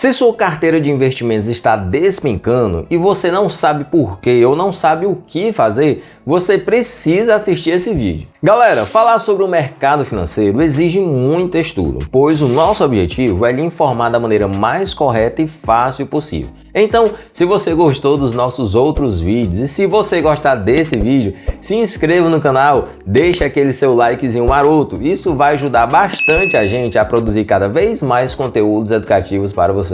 Se sua carteira de investimentos está despencando e você não sabe por quê ou não sabe o que fazer, você precisa assistir esse vídeo. Galera, falar sobre o mercado financeiro exige muito estudo, pois o nosso objetivo é lhe informar da maneira mais correta e fácil possível. Então, se você gostou dos nossos outros vídeos e se você gostar desse vídeo, se inscreva no canal, deixe aquele seu likezinho maroto. Isso vai ajudar bastante a gente a produzir cada vez mais conteúdos educativos para vocês.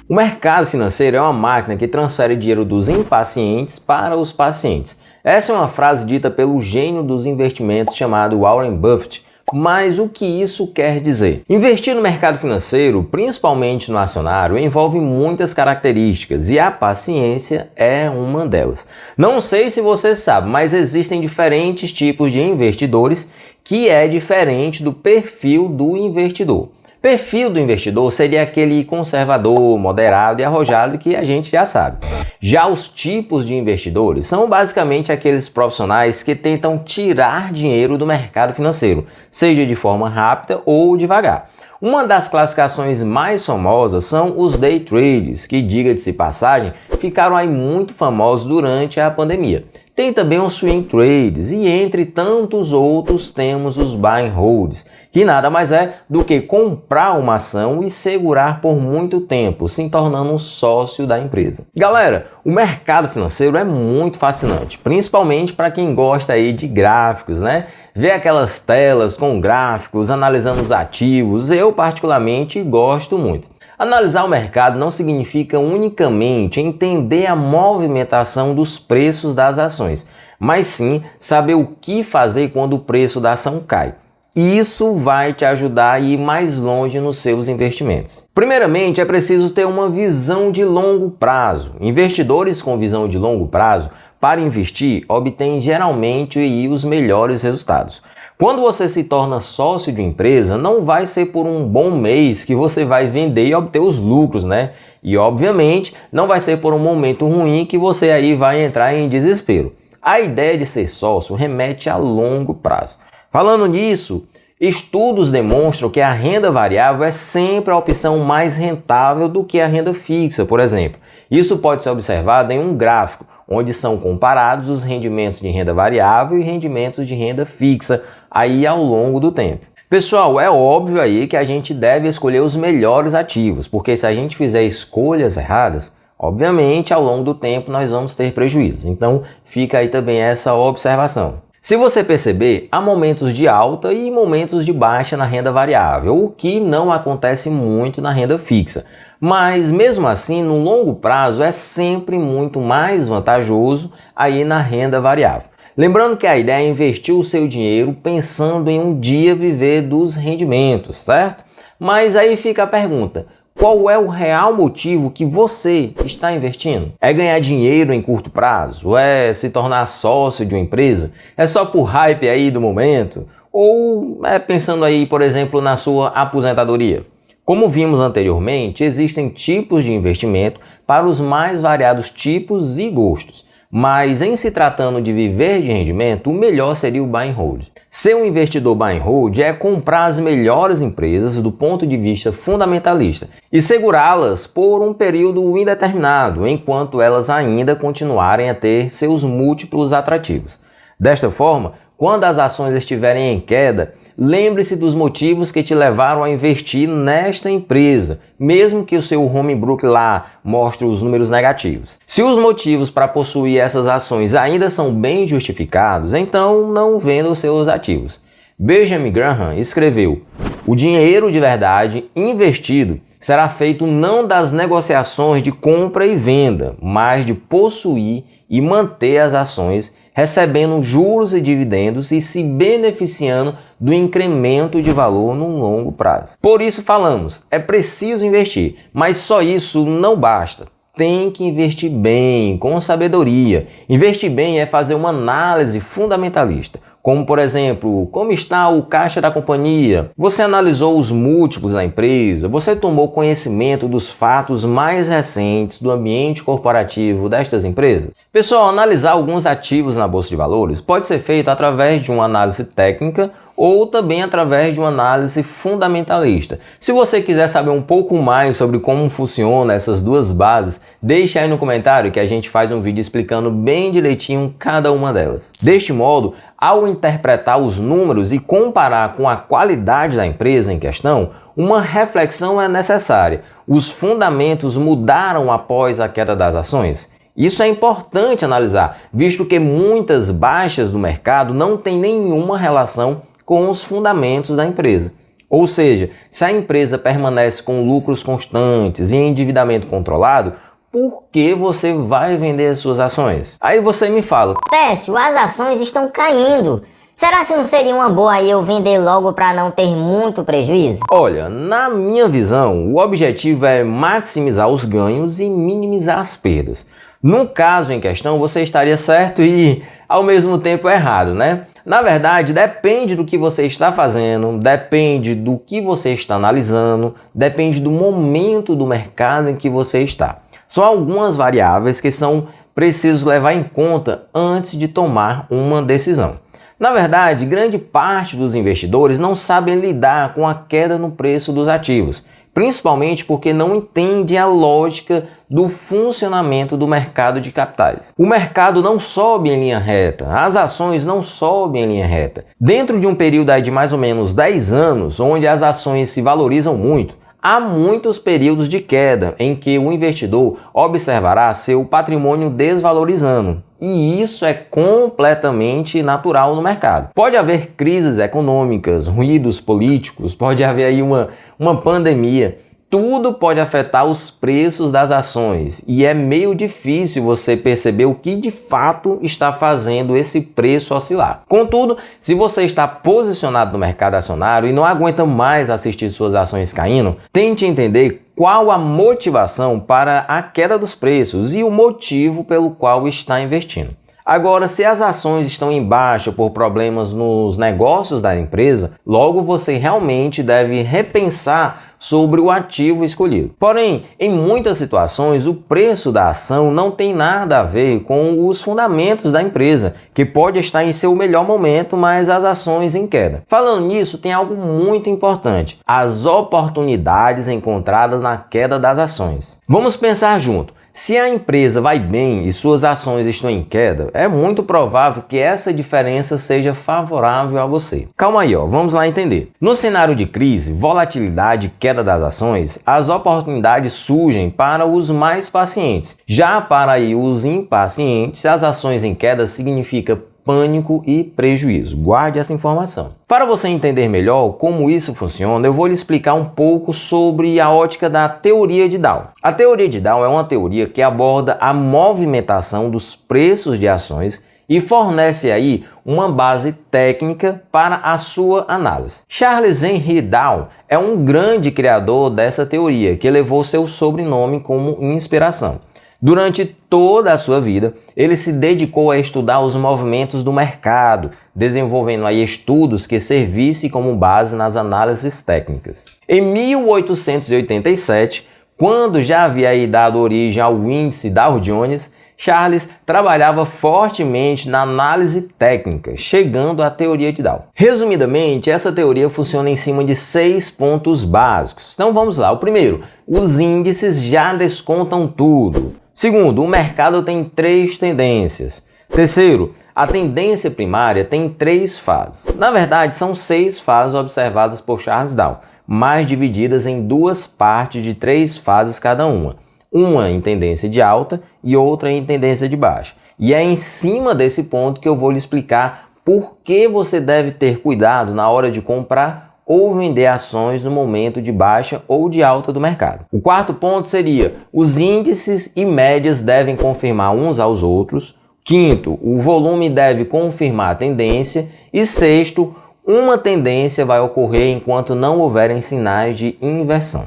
O mercado financeiro é uma máquina que transfere dinheiro dos impacientes para os pacientes. Essa é uma frase dita pelo gênio dos investimentos chamado Warren Buffett. Mas o que isso quer dizer? Investir no mercado financeiro, principalmente no acionário, envolve muitas características e a paciência é uma delas. Não sei se você sabe, mas existem diferentes tipos de investidores que é diferente do perfil do investidor. Perfil do investidor seria aquele conservador, moderado e arrojado que a gente já sabe. Já os tipos de investidores são basicamente aqueles profissionais que tentam tirar dinheiro do mercado financeiro, seja de forma rápida ou devagar. Uma das classificações mais famosas são os day traders, que, diga-se passagem, ficaram aí muito famosos durante a pandemia. Tem também os swing traders e entre tantos outros temos os buy and holds, que nada mais é do que comprar uma ação e segurar por muito tempo, se tornando um sócio da empresa. Galera, o mercado financeiro é muito fascinante, principalmente para quem gosta aí de gráficos, né? Ver aquelas telas com gráficos, analisando os ativos, eu particularmente gosto muito. Analisar o mercado não significa unicamente entender a movimentação dos preços das ações, mas sim saber o que fazer quando o preço da ação cai. Isso vai te ajudar a ir mais longe nos seus investimentos. Primeiramente, é preciso ter uma visão de longo prazo. Investidores com visão de longo prazo, para investir, obtêm geralmente os melhores resultados. Quando você se torna sócio de uma empresa, não vai ser por um bom mês que você vai vender e obter os lucros, né? E obviamente não vai ser por um momento ruim que você aí vai entrar em desespero. A ideia de ser sócio remete a longo prazo. Falando nisso, estudos demonstram que a renda variável é sempre a opção mais rentável do que a renda fixa, por exemplo. Isso pode ser observado em um gráfico, onde são comparados os rendimentos de renda variável e rendimentos de renda fixa aí ao longo do tempo. Pessoal, é óbvio aí que a gente deve escolher os melhores ativos, porque se a gente fizer escolhas erradas, obviamente ao longo do tempo nós vamos ter prejuízo. Então fica aí também essa observação. Se você perceber, há momentos de alta e momentos de baixa na renda variável, o que não acontece muito na renda fixa. Mas mesmo assim, no longo prazo é sempre muito mais vantajoso aí na renda variável. Lembrando que a ideia é investir o seu dinheiro pensando em um dia viver dos rendimentos, certo? Mas aí fica a pergunta: qual é o real motivo que você está investindo? É ganhar dinheiro em curto prazo? É se tornar sócio de uma empresa? É só por hype aí do momento? Ou é pensando aí, por exemplo, na sua aposentadoria? Como vimos anteriormente, existem tipos de investimento para os mais variados tipos e gostos. Mas em se tratando de viver de rendimento, o melhor seria o buy and hold. Ser um investidor buy and hold é comprar as melhores empresas do ponto de vista fundamentalista e segurá-las por um período indeterminado, enquanto elas ainda continuarem a ter seus múltiplos atrativos. Desta forma, quando as ações estiverem em queda, lembre-se dos motivos que te levaram a investir nesta empresa, mesmo que o seu homebroker lá mostre os números negativos. Se os motivos para possuir essas ações ainda são bem justificados, então não venda os seus ativos. Benjamin Graham escreveu: "O dinheiro de verdade investido será feito não das negociações de compra e venda, mas de possuir e manter as ações, recebendo juros e dividendos e se beneficiando do incremento de valor no longo prazo." Por isso falamos, é preciso investir, mas só isso não basta. Tem que investir bem, com sabedoria. Investir bem é fazer uma análise fundamentalista, como por exemplo, como está o caixa da companhia, você analisou os múltiplos da empresa, você tomou conhecimento dos fatos mais recentes do ambiente corporativo destas empresas. Pessoal, analisar alguns ativos na Bolsa de Valores pode ser feito através de uma análise técnica ou também através de uma análise fundamentalista. Se você quiser saber um pouco mais sobre como funciona essas duas bases, deixa aí no comentário que a gente faz um vídeo explicando bem direitinho cada uma delas. Deste modo, ao interpretar os números e comparar com a qualidade da empresa em questão, uma reflexão é necessária. Os fundamentos mudaram após a queda das ações? Isso é importante analisar, visto que muitas baixas do mercado não têm nenhuma relação com os fundamentos da empresa. Ou seja, se a empresa permanece com lucros constantes e endividamento controlado, por que você vai vender as suas ações? Aí você me fala: Técio, as ações estão caindo. Será que não seria uma boa aí eu vender logo para não ter muito prejuízo? Olha, na minha visão, o objetivo é maximizar os ganhos e minimizar as perdas. No caso em questão, você estaria certo e ao mesmo tempo errado, né? Na verdade, depende do que você está fazendo, depende do que você está analisando, depende do momento do mercado em que você está. São algumas variáveis que são precisos levar em conta antes de tomar uma decisão. Na verdade, grande parte dos investidores não sabem lidar com a queda no preço dos ativos, principalmente porque não entendem a lógica do funcionamento do mercado de capitais. O mercado não sobe em linha reta, as ações não sobem em linha reta. Dentro de um período aí de mais ou menos 10 anos, onde as ações se valorizam muito, há muitos períodos de queda em que o investidor observará seu patrimônio desvalorizando. E isso é completamente natural no mercado. Pode haver crises econômicas, ruídos políticos, pode haver aí uma pandemia. Tudo pode afetar os preços das ações e é meio difícil você perceber o que de fato está fazendo esse preço oscilar. Contudo, se você está posicionado no mercado acionário e não aguenta mais assistir suas ações caindo, tente entender qual a motivação para a queda dos preços e o motivo pelo qual está investindo. Agora, se as ações estão em baixa por problemas nos negócios da empresa, logo você realmente deve repensar sobre o ativo escolhido. Porém, em muitas situações, o preço da ação não tem nada a ver com os fundamentos da empresa, que pode estar em seu melhor momento, mas as ações em queda. Falando nisso, tem algo muito importante: as oportunidades encontradas na queda das ações. Vamos pensar junto. Se a empresa vai bem e suas ações estão em queda, é muito provável que essa diferença seja favorável a você. Calma aí, vamos lá entender. No cenário de crise, volatilidade e queda das ações, as oportunidades surgem para os mais pacientes. Já para os impacientes, as ações em queda significa pânico e prejuízo. Guarde essa informação. Para você entender melhor como isso funciona, eu vou lhe explicar um pouco sobre a ótica da teoria de Dow. A teoria de Dow é uma teoria que aborda a movimentação dos preços de ações e fornece aí uma base técnica para a sua análise. Charles Henry Dow é um grande criador dessa teoria, que levou seu sobrenome como inspiração. Durante toda a sua vida, ele se dedicou a estudar os movimentos do mercado, desenvolvendo aí estudos que servissem como base nas análises técnicas. Em 1887, quando já havia aí dado origem ao índice Dow Jones, Charles trabalhava fortemente na análise técnica, chegando à teoria de Dow. Resumidamente, essa teoria funciona em cima de 6 pontos básicos. Então vamos lá. O primeiro, os índices já descontam tudo. Segundo, o mercado tem 3 tendências. Terceiro, a tendência primária tem 3 fases. Na verdade, são 6 fases observadas por Charles Dow, mas divididas em 2 partes de 3 fases cada uma. Uma em tendência de alta e outra em tendência de baixa. E é em cima desse ponto que eu vou lhe explicar por que você deve ter cuidado na hora de comprar ou vender ações no momento de baixa ou de alta do mercado. O quarto ponto seria: os índices e médias devem confirmar uns aos outros. Quinto, o volume deve confirmar a tendência. E sexto, uma tendência vai ocorrer enquanto não houverem sinais de inversão.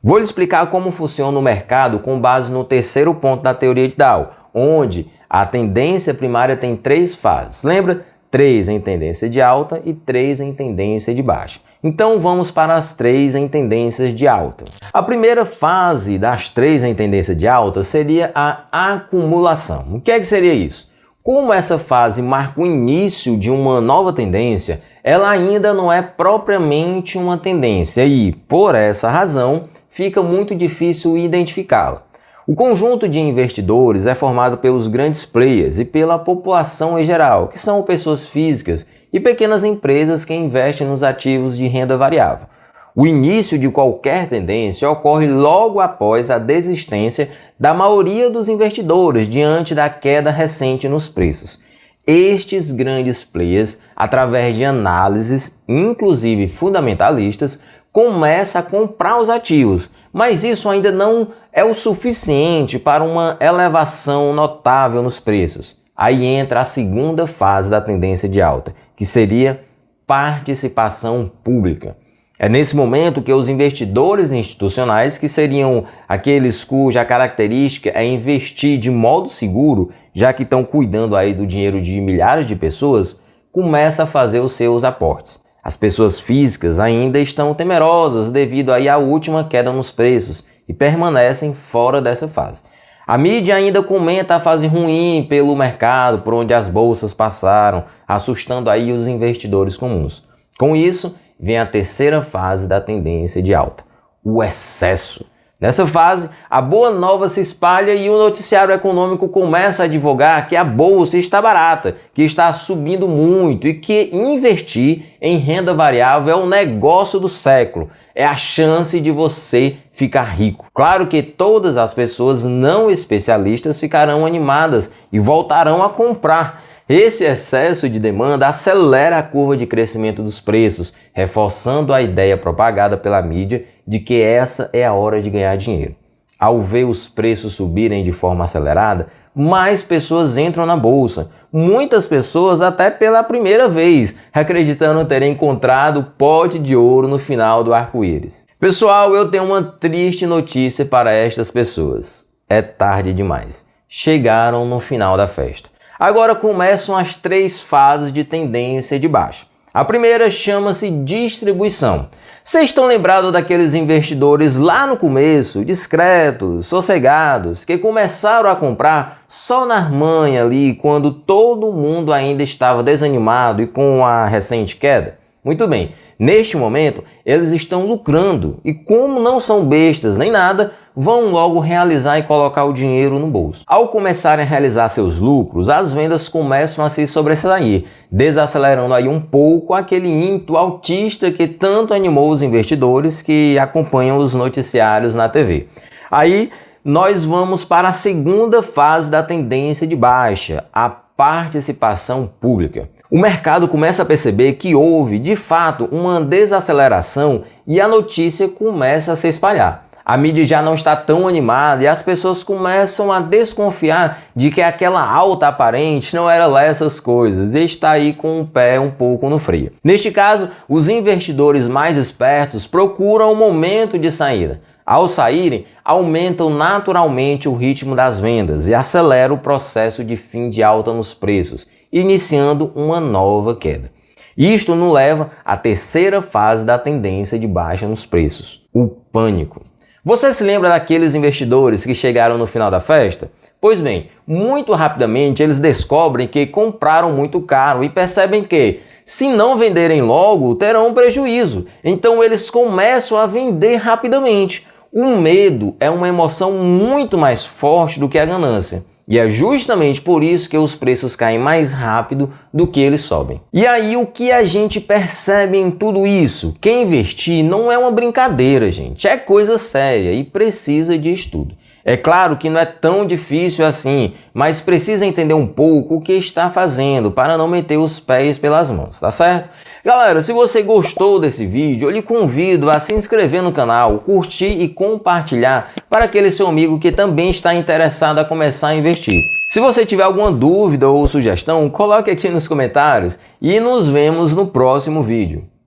Vou lhe explicar como funciona o mercado com base no terceiro ponto da teoria de Dow, onde a tendência primária tem 3 fases. Lembra? 3 em tendência de alta e 3 em tendência de baixa. Então vamos para as 3 em tendências de alta. A primeira fase das 3 em tendência de alta seria a acumulação. O que seria isso? Como essa fase marca o início de uma nova tendência, ela ainda não é propriamente uma tendência e, por essa razão, fica muito difícil identificá-la. O conjunto de investidores é formado pelos grandes players e pela população em geral, que são pessoas físicas e pequenas empresas que investem nos ativos de renda variável. O início de qualquer tendência ocorre logo após a desistência da maioria dos investidores diante da queda recente nos preços. Estes grandes players, através de análises, inclusive fundamentalistas, começam a comprar os ativos, mas isso ainda não é o suficiente para uma elevação notável nos preços. Aí entra a segunda fase da tendência de alta, que seria participação pública. É nesse momento que os investidores institucionais, que seriam aqueles cuja característica é investir de modo seguro, já que estão cuidando aí do dinheiro de milhares de pessoas, começam a fazer os seus aportes. As pessoas físicas ainda estão temerosas devido aí à última queda nos preços e permanecem fora dessa fase. A mídia ainda comenta a fase ruim pelo mercado por onde as bolsas passaram, assustando aí os investidores comuns. Com isso, vem a terceira fase da tendência de alta, o excesso. Nessa fase, a boa nova se espalha e o noticiário econômico começa a divulgar que a bolsa está barata, que está subindo muito e que investir em renda variável é o negócio do século, é a chance de você ficar rico. Claro que todas as pessoas não especialistas ficarão animadas e voltarão a comprar. Esse excesso de demanda acelera a curva de crescimento dos preços, reforçando a ideia propagada pela mídia de que essa é a hora de ganhar dinheiro. Ao ver os preços subirem de forma acelerada, mais pessoas entram na bolsa. Muitas pessoas até pela primeira vez, acreditando ter encontrado o pote de ouro no final do arco-íris. Pessoal, eu tenho uma triste notícia para estas pessoas. É tarde demais. Chegaram no final da festa. Agora começam as três fases de tendência de baixa. A primeira chama-se distribuição. Vocês estão lembrados daqueles investidores lá no começo, discretos, sossegados, que começaram a comprar só na manhã ali, quando todo mundo ainda estava desanimado e com a recente queda? Muito bem, neste momento eles estão lucrando e, como não são bestas nem nada, vão logo realizar e colocar o dinheiro no bolso. Ao começarem a realizar seus lucros, as vendas começam a se sobressair, desacelerando aí um pouco aquele ímpeto altista que tanto animou os investidores que acompanham os noticiários na TV. Aí nós vamos para a segunda fase da tendência de baixa, a participação pública. O mercado começa a perceber que houve, de fato, uma desaceleração e a notícia começa a se espalhar. A mídia já não está tão animada e as pessoas começam a desconfiar de que aquela alta aparente não era lá essas coisas e está aí com o pé um pouco no freio. Neste caso, os investidores mais espertos procuram o momento de saída. Ao saírem, aumentam naturalmente o ritmo das vendas e acelera o processo de fim de alta nos preços, iniciando uma nova queda. Isto nos leva à terceira fase da tendência de baixa nos preços, o pânico. Você se lembra daqueles investidores que chegaram no final da festa? Pois bem, muito rapidamente eles descobrem que compraram muito caro e percebem que, se não venderem logo, terão um prejuízo. Então eles começam a vender rapidamente. O medo é uma emoção muito mais forte do que a ganância. E é justamente por isso que os preços caem mais rápido do que eles sobem. E aí o que a gente percebe em tudo isso? Que investir não é uma brincadeira, gente. É coisa séria e precisa de estudo. É claro que não é tão difícil assim, mas precisa entender um pouco o que está fazendo para não meter os pés pelas mãos, tá certo? Galera, se você gostou desse vídeo, eu lhe convido a se inscrever no canal, curtir e compartilhar para aquele seu amigo que também está interessado a começar a investir. Se você tiver alguma dúvida ou sugestão, coloque aqui nos comentários e nos vemos no próximo vídeo.